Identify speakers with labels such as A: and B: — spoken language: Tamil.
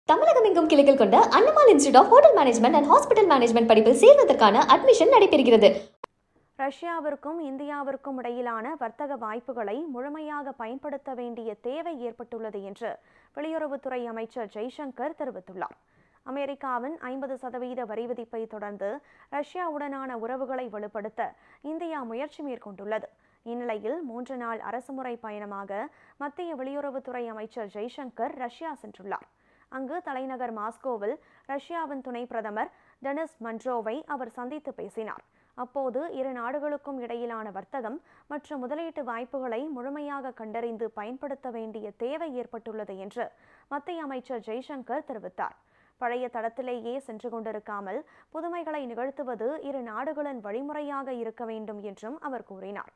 A: தமிழகம் எங்கும் கிளைகள் கொண்ட Annamal institute of hotel management and hospital management படிப்பில் சேர்வதற்கான அட்மிஷன் நடைபெறுகிறது.
B: ரஷ்யாவிற்கும் இந்தியாவிற்கும் இடையிலான வர்த்தக வாய்ப்புகளை முழுமையாக பயன்படுத்த வேண்டிய தேவை ஏற்பட்டுள்ளது என்று வெளியுறவுத்துறை அமைச்சர் ஜெய்சங்கர் தெரிவித்துள்ளார். அமெரிக்காவின் 50% வரி விதிப்பை தொடர்ந்து ரஷ்யாவுடனான உறவுகளை வலுப்படுத்த இந்தியா முயற்சி மேற்கொண்டுள்ளது. இந்நிலையில் 3 நாள் அரசுமுறை பயணமாக மத்திய வெளியுறவுத்துறை அமைச்சர் ஜெய்சங்கர் ரஷ்யா சென்றுள்ளார். அங்கு தலைநகர் மாஸ்கோவில் ரஷ்யாவின் துணை பிரதமர் டெனிஸ் மன்ட்ரோவை அவர் சந்தித்து பேசினார். அப்போது இரு நாடுகளுக்கும் இடையிலான வர்த்தகம் மற்றும் முதலீட்டு வாய்ப்புகளை முழுமையாக கண்டறிந்து பயன்படுத்த வேண்டிய தேவை ஏற்பட்டுள்ளது என்று மத்திய அமைச்சர் ஜெய்சங்கர் தெரிவித்தார். பழைய தடத்திலேயே சென்று கொண்டிருக்காமல் புதுமைகளை நிகழ்த்துவது இரு நாடுகளின் வழிமுறையாக இருக்க வேண்டும் என்றும் அவர் கூறினார்.